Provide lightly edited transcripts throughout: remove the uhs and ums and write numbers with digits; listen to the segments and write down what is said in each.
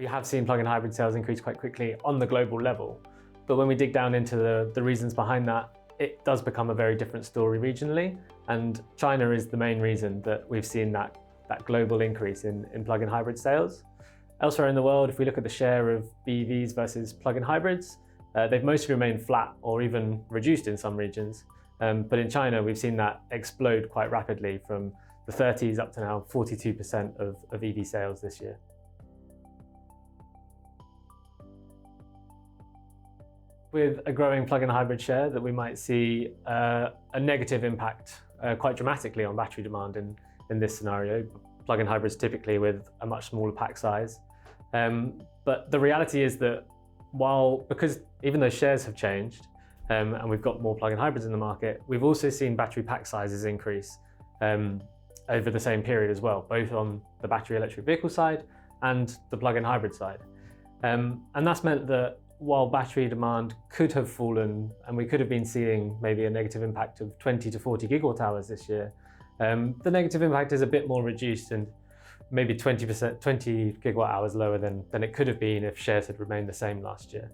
We have seen plug-in hybrid sales increase quite quickly on the global level, but when we dig down into the reasons behind that, it does become a very different story regionally, and China is the main reason that we've seen that global increase in plug-in hybrid sales. Elsewhere in the world, if we look at the share of BEVs versus plug-in hybrids, they've mostly remained flat or even reduced in some regions. But in China, we've seen that explode quite rapidly from the 30s up to now 42% of EV sales this year. With a growing plug-in hybrid share, that we might see a negative impact quite dramatically on battery demand in this scenario. Plug-in hybrids typically with a much smaller pack size. But the reality is that because even though shares have changed and we've got more plug-in hybrids in the market, we've also seen battery pack sizes increase over the same period as well, both on the battery electric vehicle side and the plug-in hybrid side. And that's meant that while battery demand could have fallen and we could have been seeing maybe a negative impact of 20 to 40 gigawatt hours this year, the negative impact is a bit more reduced and maybe 20 gigawatt hours lower than it could have been if shares had remained the same last year.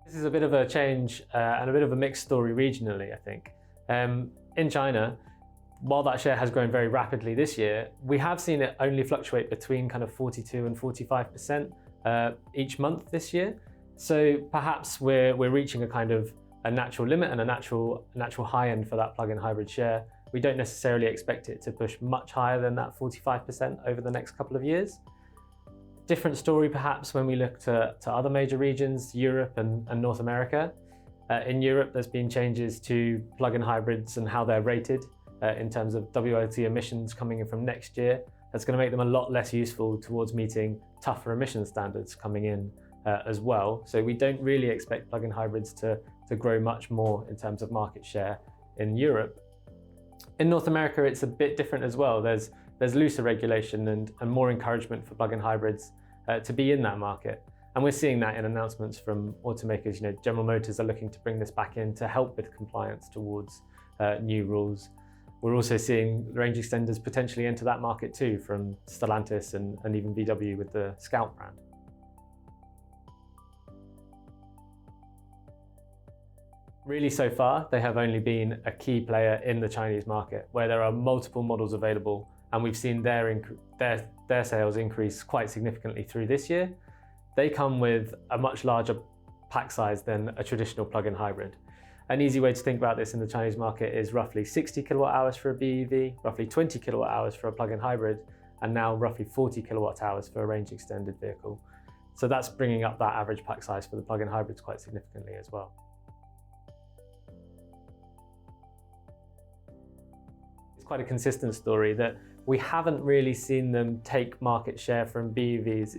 This is a bit of a change and a bit of a mixed story regionally, I think. In China, while that share has grown very rapidly this year, we have seen it only fluctuate between kind of 42 and 45% each month this year. So perhaps we're reaching a natural limit and a natural high end for that plug-in hybrid share. We don't necessarily expect it to push much higher than that 45% over the next couple of years. Different story perhaps when we look to other major regions, Europe and North America. In Europe, there's been changes to plug-in hybrids and how they're rated in terms of WLT emissions coming in from next year. That's going to make them a lot less useful towards meeting tougher emission standards coming in as well. So we don't really expect plug-in hybrids to grow much more in terms of market share in Europe. In North America, it's a bit different as well. There's looser regulation and more encouragement for plug-in hybrids to be in that market. And we're seeing that in announcements from automakers. General Motors are looking to bring this back in to help with compliance towards new rules. We're also seeing range extenders potentially enter that market too, from Stellantis and even VW with the Scout brand. Really, so far, they have only been a key player in the Chinese market, where there are multiple models available, and we've seen their sales increase quite significantly through this year. They come with a much larger pack size than a traditional plug-in hybrid. An easy way to think about this in the Chinese market is roughly 60 kilowatt hours for a BEV, roughly 20 kilowatt hours for a plug-in hybrid, and now roughly 40 kilowatt hours for a range extended vehicle. So that's bringing up that average pack size for the plug-in hybrids quite significantly as well. It's quite a consistent story that we haven't really seen them take market share from BEVs.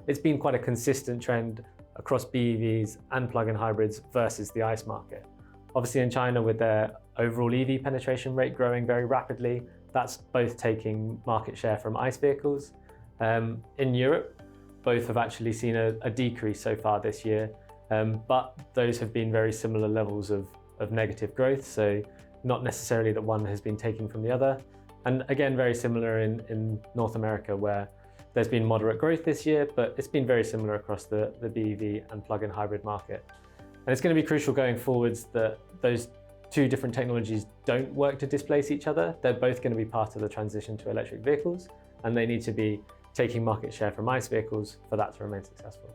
It's been quite a consistent trend across BEVs and plug-in hybrids versus the ICE market. Obviously in China, with their overall EV penetration rate growing very rapidly, that's both taking market share from ICE vehicles. In Europe, both have actually seen a decrease so far this year, but those have been very similar levels of negative growth, so not necessarily that one has been taking from the other. And again, very similar in North America, where there's been moderate growth this year, but it's been very similar across the BEV and plug-in hybrid market. And it's going to be crucial going forwards that those two different technologies don't work to displace each other. They're both going to be part of the transition to electric vehicles, and they need to be taking market share from ICE vehicles for that to remain successful.